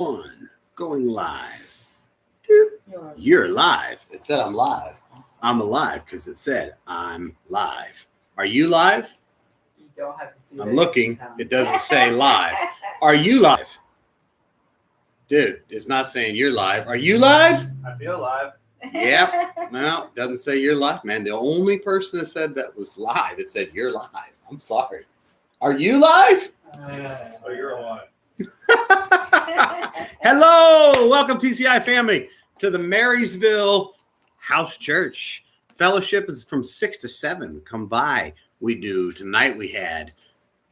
One, going live. You're live. It said I'm live. I'm alive because it said I'm live. Are you live? You don't have to do I'm looking. It doesn't say live. Are you live? Dude, it's not saying you're live. Are you live? I feel live. Yep. No, it doesn't say you're live, man. The only person that said that was live, it said you're live. I'm sorry. Are you live? Oh, you're alive. Hello, welcome TCI family to the Marysville House Church. Fellowship is from 6 to 7. Come by. Tonight we had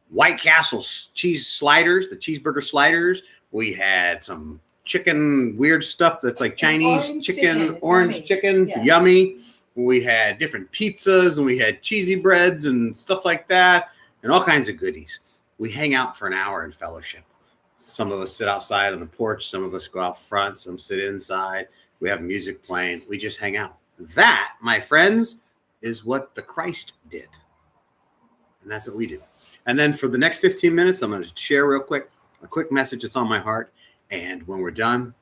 White Castle cheese sliders, the cheeseburger sliders. We had some chicken, weird stuff that's like Chinese orange chicken, Yeah. yummy. We had different pizzas and we had cheesy breads and stuff like that and all kinds of goodies. We hang out for an hour in fellowship. Some of us sit outside on the porch. Some of us go out front. Some sit inside. We have music playing. We just hang out. That, my friends, is what the Christ did. And that's what we do. And then for the next 15 minutes, I'm going to share real quick, a quick message that's on my heart. And when we're done,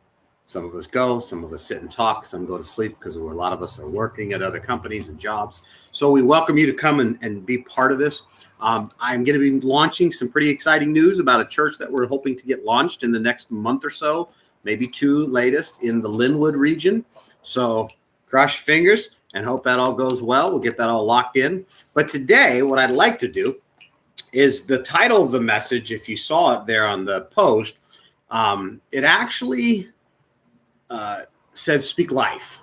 some of us go, some of us sit and talk, some go to sleep because a lot of us are working at other companies and jobs. So we welcome you to come and be part of this. I'm going to be launching some pretty exciting news about a church that we're hoping to get launched in the next month or so, maybe 2 latest in the Linwood region. So cross your fingers and hope that all goes well. We'll get that all locked in. But today, what I'd like to do is the title of the message, if you saw it there on the post, it actually said speak life.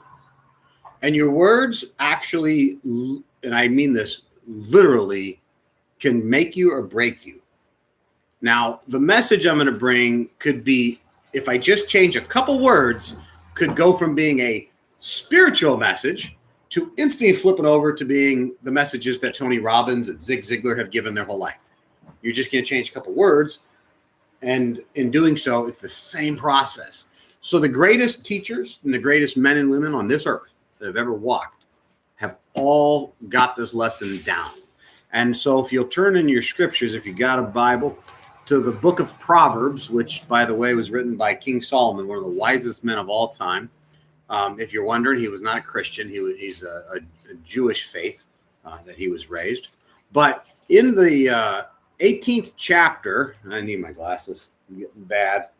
And your words actually, and I mean this literally, can make you or break you. Now, the message I'm going to bring could be, if I just change a couple words, could go from being a spiritual message to instantly flipping over to being the messages that Tony Robbins and Zig Ziglar have given their whole life. You're just going to change a couple words. And in doing so, it's the same process. So the greatest teachers and the greatest men and women on this earth that have ever walked have all got this lesson down. And so if you'll turn in your scriptures, if you got a Bible, to the book of Proverbs, which, by the way, was written by King Solomon, one of the wisest men of all time. If you're wondering, he was not a Christian. He's a Jewish faith that he was raised. But in the 18th chapter, I need my glasses. I'm getting bad.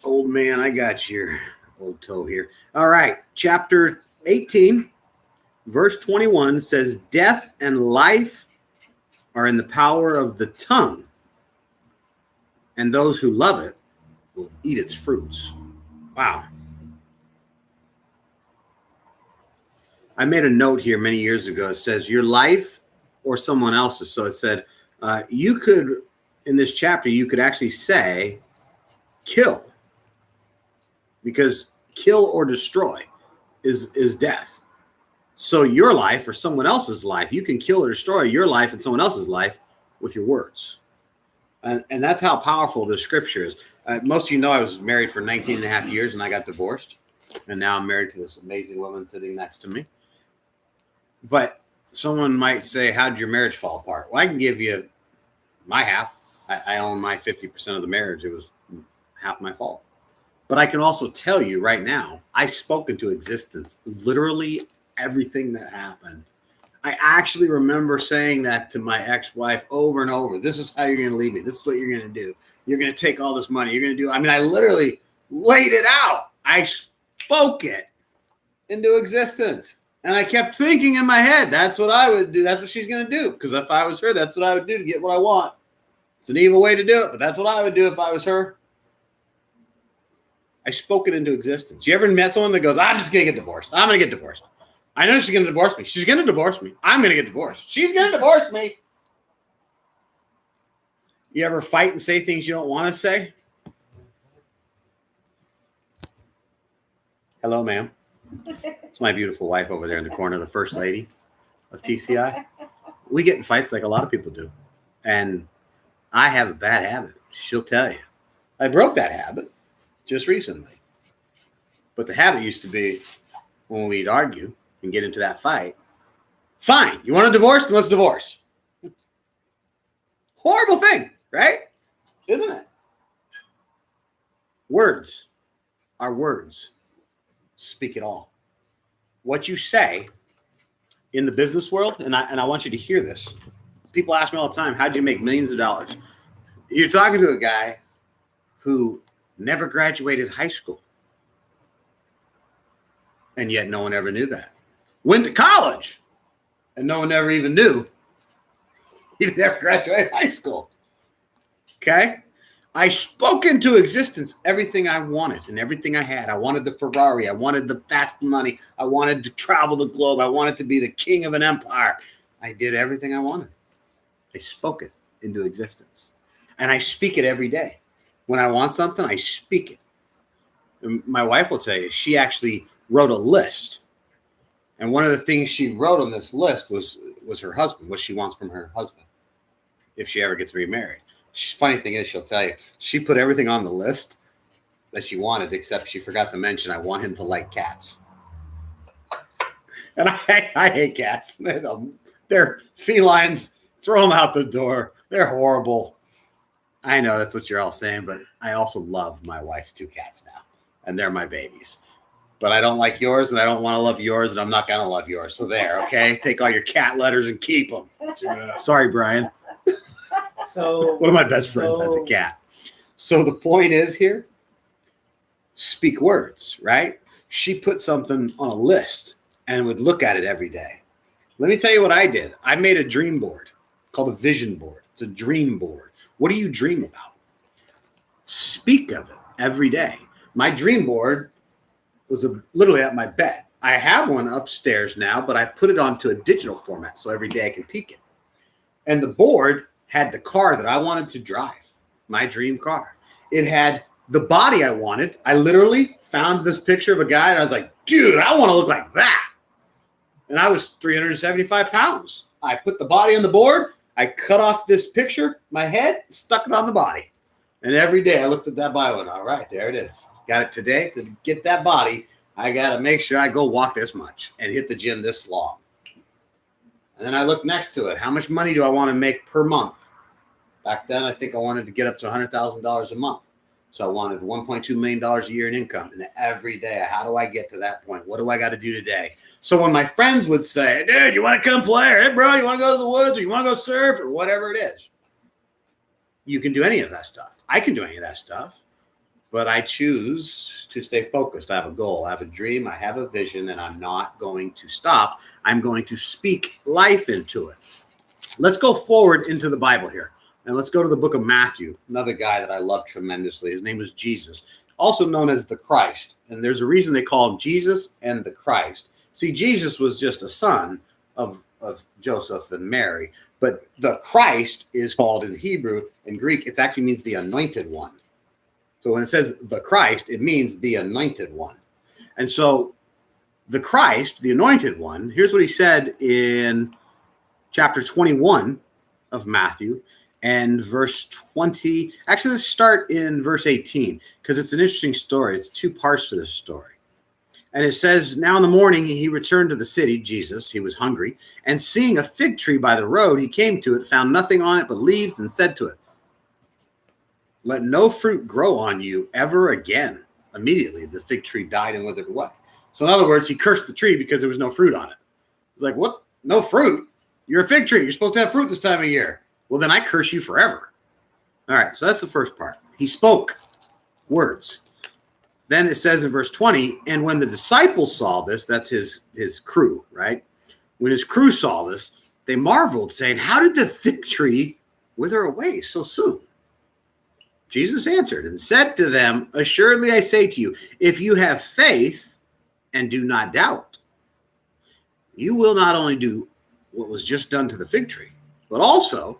Old man, I got your old toe here. All right. Chapter 18, verse 21 says, death and life are in the power of the tongue, and those who love it will eat its fruits. Wow. I made a note here many years ago. It says your life or someone else's. So it said, you could, in this chapter, you could actually say kill, because kill or destroy is death. So your life or someone else's life, you can kill or destroy your life and someone else's life with your words. And that's how powerful this scripture is. Most of you know I was married for 19 and a half years and I got divorced. And now I'm married to this amazing woman sitting next to me. But someone might say, how did your marriage fall apart? Well, I can give you my half. I own my 50% of the marriage. It was half my fault. But I can also tell you right now, I spoke into existence literally everything that happened. I actually remember saying that to my ex-wife over and over. This is how you're going to leave me. This is what you're going to do. You're going to take all this money. You're going to do. I mean, I literally laid it out. I spoke it into existence. And I kept thinking in my head, that's what I would do. That's what she's going to do. Because if I was her, that's what I would do to get what I want. It's an evil way to do it, but that's what I would do if I was her. I spoke it into existence. You ever met someone that goes, I'm just going to get divorced. I'm going to get divorced. I know she's going to divorce me. She's going to divorce me. I'm going to get divorced. She's going to divorce me. You ever fight and say things you don't want to say? Hello, ma'am. It's my beautiful wife over there in the corner, the first lady of TCI. We get in fights like a lot of people do. And I have a bad habit. She'll tell you. I broke that habit just recently. But the habit used to be when we'd argue and get into that fight. Fine. You want a divorce? Then let's divorce. Horrible thing, right? Isn't it? Words are words. Speak it all. What you say in the business world, and I want you to hear this. People ask me all the time, how'd you make millions of dollars? You're talking to a guy who never graduated high school. And yet no one ever knew that. Went to college, and no one ever even knew he never graduated high school. Okay? I spoke into existence everything I wanted and everything I had. I wanted the Ferrari. I wanted the fast money. I wanted to travel the globe. I wanted to be the king of an empire. I did everything I wanted. I spoke it into existence. And I speak it every day. When I want something, I speak it. And my wife will tell you, she actually wrote a list. And one of the things she wrote on this list was her husband, what she wants from her husband if she ever gets remarried. Funny thing is, she'll tell you, she put everything on the list that she wanted, except she forgot to mention, I want him to like cats. And I hate cats. They're felines. Throw them out the door. They're horrible. I know that's what you're all saying, but I also love my wife's 2 cats now, and they're my babies. But I don't like yours, and I don't want to love yours, and I'm not going to love yours. So there, okay? Take all your cat letters and keep them. Yeah. Sorry, Brian. So one of my best friends has a cat. So the point is here, speak words, right? She put something on a list and would look at it every day. Let me tell you what I did. I made a dream board called a vision board. It's a dream board. What do you dream about? Speak of it every day. My dream board was literally at my bed. I have one upstairs now, but I've put it onto a digital format so every day I can peek it. And the board had the car that I wanted to drive, my dream car. It had the body I wanted. I literally found this picture of a guy, and I was like, dude, I want to look like that. And I was 375 pounds. I put the body on the board. I cut off this picture, my head, stuck it on the body. And every day I looked at that body and went, all right, there it is. Got it today. To get that body, I got to make sure I go walk this much and hit the gym this long. And then I looked next to it. How much money do I want to make per month? Back then, I think I wanted to get up to $100,000 a month. So I wanted $1.2 million a year in income. And every day, how do I get to that point? What do I got to do today? So when my friends would say, dude, you want to come play? Or, hey, bro, you want to go to the woods? Or you want to go surf? Or whatever it is. You can do any of that stuff. I can do any of that stuff. But I choose to stay focused. I have a goal. I have a dream. I have a vision. And I'm not going to stop. I'm going to speak life into it. Let's go forward into the Bible here. And let's go to the book of Matthew, another guy that I love tremendously. His name is Jesus, also known as the Christ. And there's a reason they call him Jesus and the Christ. See, Jesus was just a son of Joseph and Mary. But the Christ is called in Hebrew and Greek. It actually means the anointed one. So when it says the Christ, it means the anointed one. And so the Christ, the anointed one, here's what he said in chapter 21 of Matthew. And verse 20, actually, let's start in verse 18 because it's an interesting story. It's 2 parts to this story. And it says, now in the morning, he returned to the city, Jesus, he was hungry, and seeing a fig tree by the road, he came to it, found nothing on it but leaves, and said to it, let no fruit grow on you ever again. Immediately, the fig tree died and withered away. So in other words, he cursed the tree because there was no fruit on it. He's like, what? No fruit? You're a fig tree. You're supposed to have fruit this time of year. Well, then I curse you forever. All right, so that's the first part. He spoke words. Then it says in verse 20, and when the disciples saw this, that's his crew, right? When his crew saw this, they marveled, saying, how did the fig tree wither away so soon? Jesus answered and said to them, assuredly I say to you, if you have faith and do not doubt, you will not only do what was just done to the fig tree, but also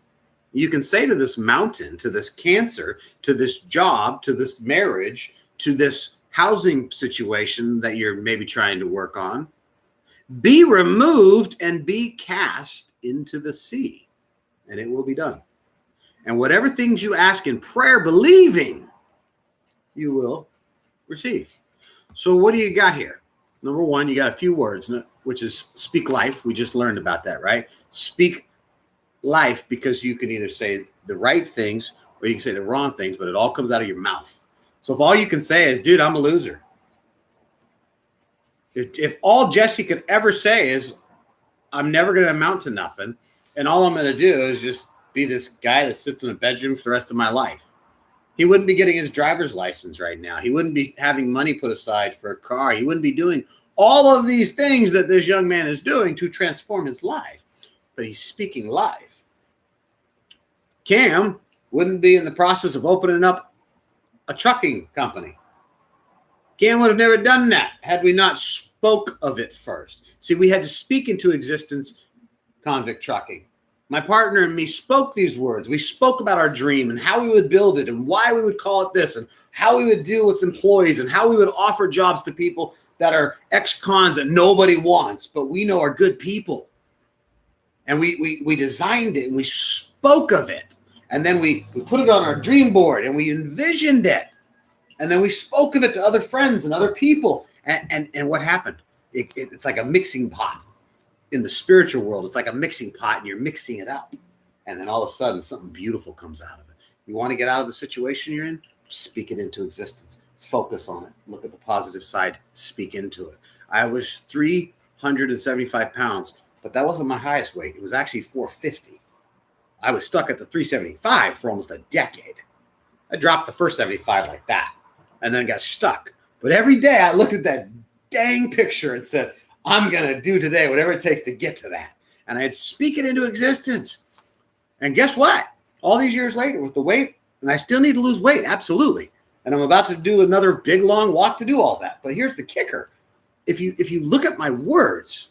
you can say to this mountain, to this cancer, to this job, to this marriage, to this housing situation that you're maybe trying to work on, be removed and be cast into the sea, and it will be done. And whatever things you ask in prayer, believing, you will receive. So what do you got here? Number one, you got a few words, which is speak life. We just learned about that, right? Speak life, because you can either say the right things or you can say the wrong things, but it all comes out of your mouth. So if all you can say is, dude, I'm a loser. If all Jesse could ever say is, I'm never going to amount to nothing, and all I'm going to do is just be this guy that sits in a bedroom for the rest of my life. He wouldn't be getting his driver's license right now. He wouldn't be having money put aside for a car. He wouldn't be doing all of these things that this young man is doing to transform his life. But he's speaking life. Cam wouldn't be in the process of opening up a trucking company. Cam would have never done that had we not spoke of it first. See, we had to speak into existence convict trucking. My partner and me spoke these words. We spoke about our dream and how we would build it and why we would call it this and how we would deal with employees and how we would offer jobs to people that are ex-cons that nobody wants, but we know are good people. And we designed it and we spoke of it. And then we put it on our dream board and we envisioned it. And then we spoke of it to other friends and other people. And what happened? It's like a mixing pot. In the spiritual world, it's like a mixing pot and you're mixing it up. And then all of a sudden, something beautiful comes out of it. You want to get out of the situation you're in? Speak it into existence. Focus on it. Look at the positive side. Speak into it. I was 375 pounds, but that wasn't my highest weight. It was actually 450. I was stuck at the 375 for almost a decade. I dropped the first 75 like that and then got stuck. But every day I looked at that dang picture and said, I'm going to do today whatever it takes to get to that. And I'd speak it into existence. And guess what? All these years later with the weight, and I still need to lose weight, absolutely. And I'm about to do another big, long walk to do all that. But here's the kicker. If you look at my words,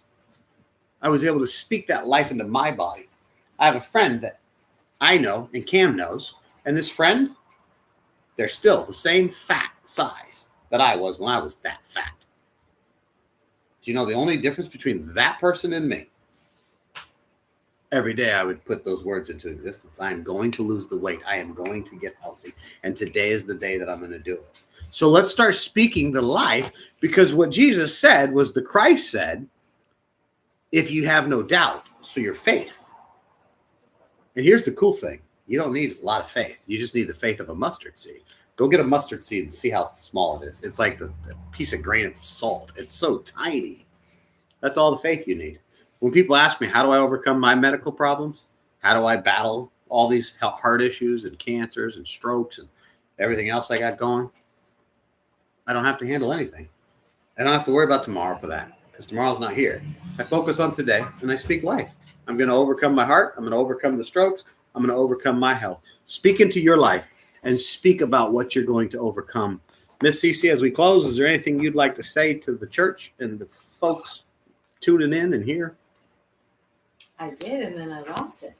I was able to speak that life into my body. I have a friend that I know and Cam knows. And this friend, they're still the same fat size that I was when I was that fat. Do you know the only difference between that person and me? Every day I would put those words into existence. I am going to lose the weight. I am going to get healthy. And today is the day that I'm going to do it. So let's start speaking the life, because what Jesus said was the Christ said, if you have no doubt, so your faith. And here's the cool thing. You don't need a lot of faith. You just need the faith of a mustard seed. Go get a mustard seed and see how small it is. It's like the piece of grain of salt. It's so tiny. That's all the faith you need. When people ask me, how do I overcome my medical problems? How do I battle all these heart issues and cancers and strokes and everything else I got going? I don't have to handle anything. I don't have to worry about tomorrow for that, because tomorrow's not here. I focus on today and I speak life. I'm going to overcome my heart. I'm going to overcome the strokes. I'm going to overcome my health. Speak into your life. And speak about what you're going to overcome. Miss Cece, as we close, is there anything you'd like to say to the church and the folks tuning in and here? I did, and then I lost it.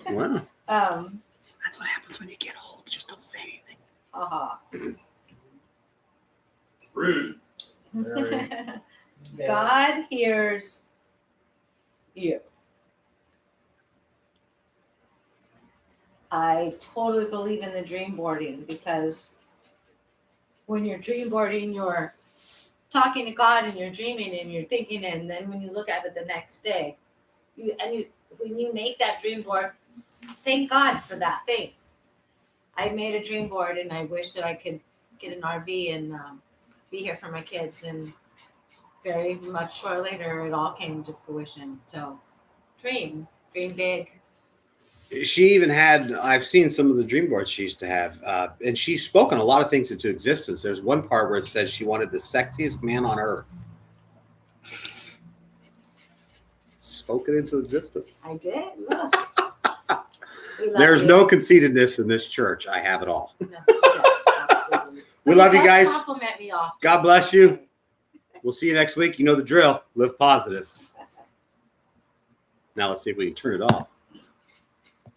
Wow. That's what happens when you get old. Just don't say anything. Rude. God hears you. I totally believe in the dream boarding, because when you're dream boarding, you're talking to God and you're dreaming and you're thinking, and then when you look at it the next day, when you make that dream board, thank God for that thing. I made a dream board and I wish that I could get an RV and be here for my kids, and very much short later it all came to fruition. So dream big. She even had, I've seen some of the dream boards she used to have, and she's spoken a lot of things into existence. There's one part where it says she wanted the sexiest man on earth. Spoken into existence. I did. Look. There's no conceitedness in this church. I have it all. No, yes, absolutely. We love you guys. Compliment me off. God bless you. We'll see you next week. You know the drill. Live positive. Now let's see if we can turn it off.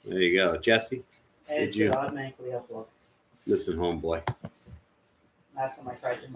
There you go. Jesse, It Did you- automatically upload. listen, homeboy. Last time I tried to